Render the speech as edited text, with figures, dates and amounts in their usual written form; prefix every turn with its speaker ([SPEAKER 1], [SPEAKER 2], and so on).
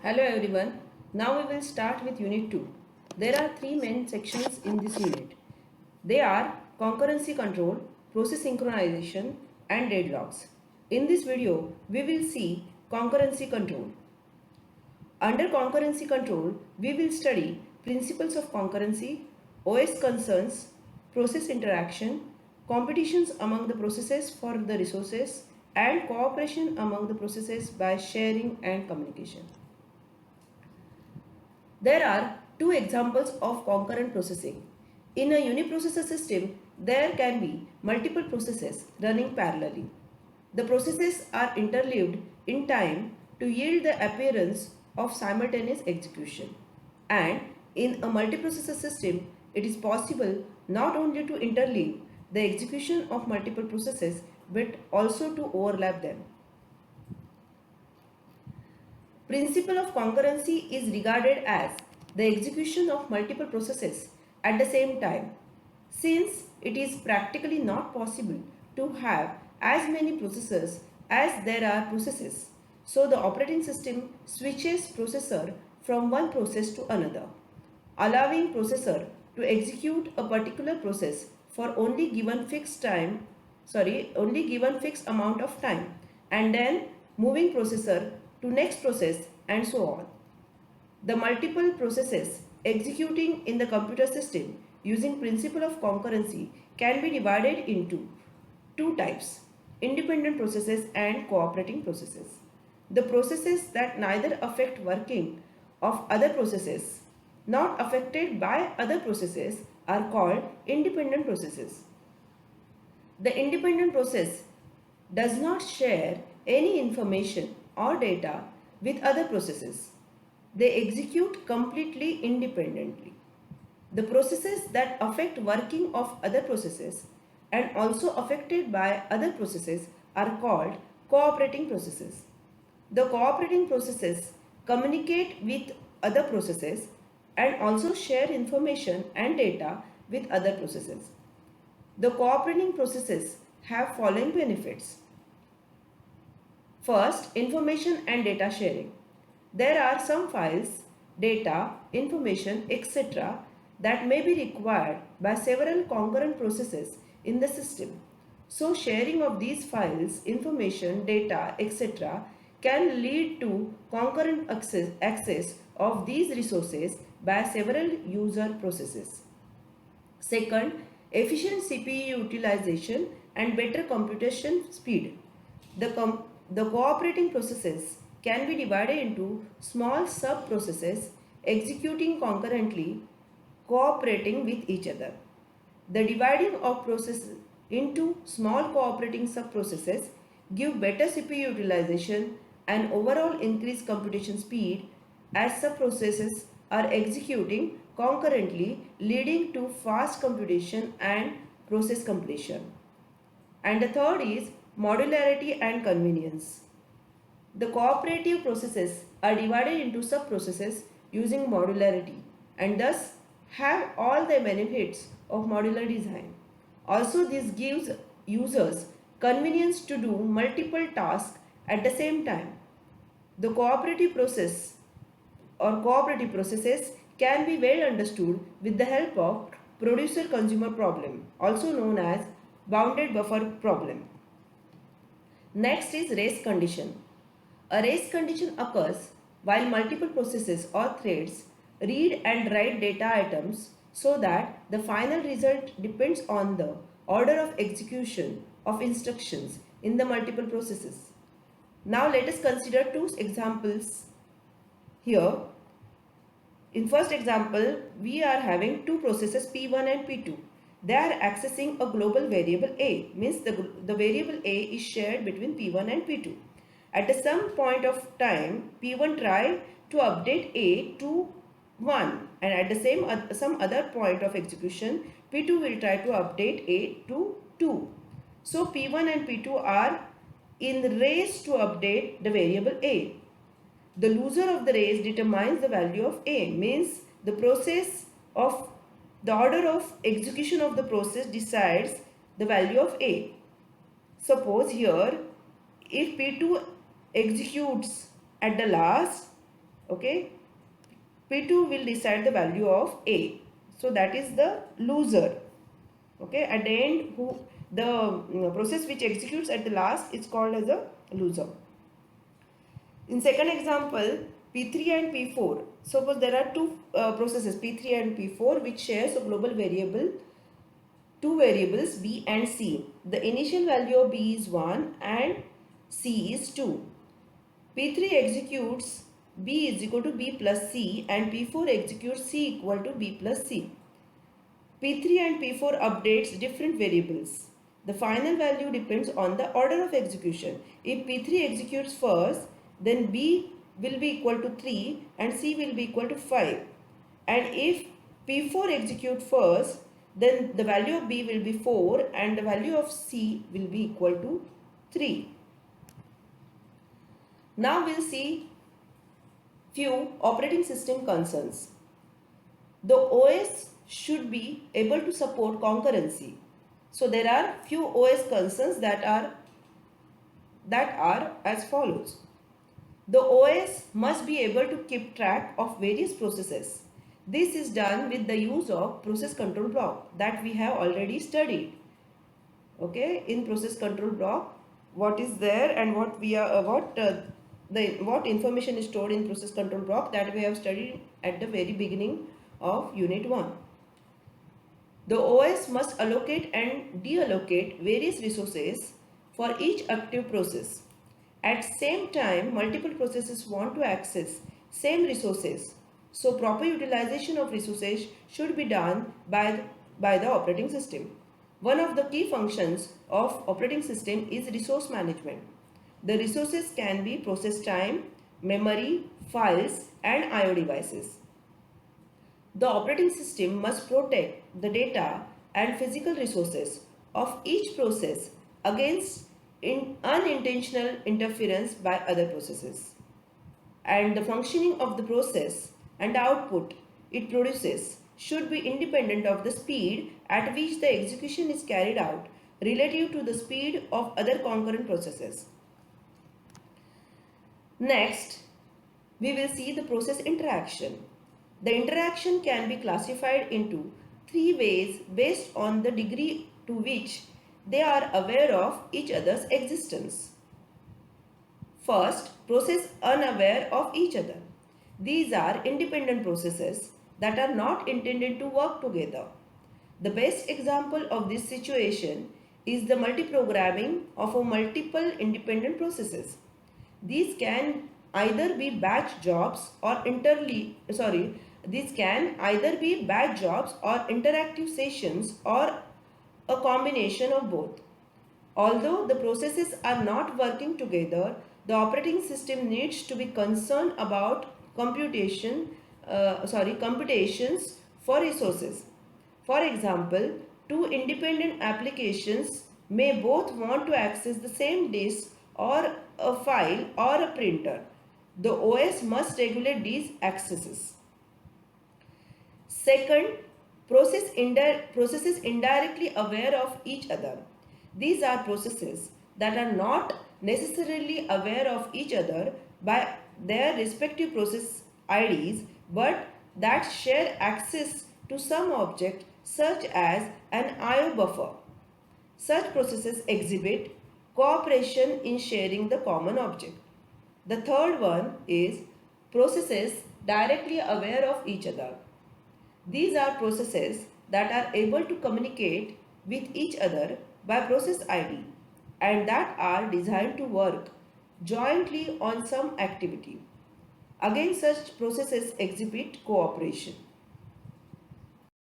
[SPEAKER 1] Hello everyone. Now we will start with Unit 2. There are three main sections in this unit. They are concurrency control, process synchronization and deadlocks. In this video, we will see concurrency control. Under concurrency control, we will study principles of concurrency, OS concerns, process interaction, competitions among the processes for the resources, and cooperation among the processes by sharing and communication. There are two examples of concurrent processing. In a uniprocessor system, there can be multiple processes running parallelly. The processes are interleaved in time to yield the appearance of simultaneous execution. And in a multiprocessor system, it is possible not only to interleave the execution of multiple processes but also to overlap them. Principle of concurrency is regarded as the execution of multiple processes at the same time. Since it is practically not possible to have as many processors as there are processes, so the operating system switches processor from one process to another, allowing processor to execute a particular process for only given fixed amount of time, and then moving processor to next process and so on. The multiple processes executing in the computer system using principle of concurrency can be divided into two types: independent processes and cooperating processes. The processes that neither affect working of other processes not affected by other processes are called independent processes. The independent process does not share any information or data with other processes. They execute completely independently. The processes that affect working of other processes and also affected by other processes are called cooperating processes. The cooperating processes communicate with other processes and also share information and data with other processes. The cooperating processes have following benefits. First, information and data sharing. There are some files, data, information, etc. that may be required by several concurrent processes in the system. So, sharing of these files, information, data, etc. can lead to concurrent access of these resources by several user processes. Second, efficient CPU utilization and better computation speed. The cooperating processes can be divided into small sub-processes executing concurrently, cooperating with each other. The dividing of processes into small cooperating sub-processes give better CPU utilization and overall increased computation speed as sub-processes are executing concurrently, leading to fast computation and process completion. And the third is modularity and convenience. The cooperative processes are divided into sub-processes using modularity and thus have all the benefits of modular design. Also, this gives users convenience to do multiple tasks at the same time. The cooperative process or cooperative processes can be well understood with the help of producer-consumer problem, also known as bounded buffer problem. Next is race condition. A race condition occurs while multiple processes or threads read and write data items so that the final result depends on the order of execution of instructions in the multiple processes. Now let us consider two examples here. In first example, we are having two processes P1 and P2. They are accessing a global variable A, means the variable A is shared between P1 and P2. At some point of time, P1 try to update A to 1 and at some other point of execution, P2 will try to update A to 2. So P1 and P2 are in the race to update the variable A. The loser of the race determines the value of A, means the order of execution of the process decides the value of A. Suppose here, if P2 executes at the last, Okay, P2 will decide the value of A. So that is the loser. Okay, at the end, the process which executes at the last is called as a loser. In second example, P3 and P4. Suppose there are two processes P3 and P4 which shares a global variable, two variables B and C. The initial value of B is 1 and C is 2. P3 executes B is equal to B plus C and P4 executes C equal to B plus C. P3 and P4 updates different variables. The final value depends on the order of execution. If P3 executes first, then B will be equal to 3 and C will be equal to 5. And if P4 execute first, then the value of B will be 4 and the value of C will be equal to 3. Now we'll see few operating system concerns. The OS should be able to support concurrency. So there are few OS concerns that are as follows. The OS must be able to keep track of various processes. This is done with the use of process control block that we have already studied. Okay, in process control block, what is there and what information is stored in process control block, that we have studied at the very beginning of unit 1. The OS must allocate and deallocate various resources for each active process. At same time, multiple processes want to access same resources. So proper utilization of resources should be done by the operating system. One of the key functions of operating system is resource management. The resources can be process time, memory, files, and I/O devices. The operating system must protect the data and physical resources of each process against unintentional interference by other processes. And the functioning of the process and the output it produces should be independent of the speed at which the execution is carried out relative to the speed of other concurrent processes. Next, we will see the process interaction. The interaction can be classified into three ways based on the degree to which they are aware of each other's existence. First, process unaware of each other. These are independent processes that are not intended to work together. The best example of this situation is the multiprogramming of multiple independent processes. These can either be batch jobs or interactive sessions or a combination of both. Although the processes are not working together, the operating system needs to be concerned about computations for resources. For example, two independent applications may both want to access the same disk or a file or a printer. The OS must regulate these accesses. Second, processes indirectly aware of each other. These are processes that are not necessarily aware of each other by their respective process IDs, but that share access to some object such as an I/O buffer. Such processes exhibit cooperation in sharing the common object. The third one is processes directly aware of each other. These are processes that are able to communicate with each other by process ID and that are designed to work jointly on some activity. Again, such processes exhibit cooperation.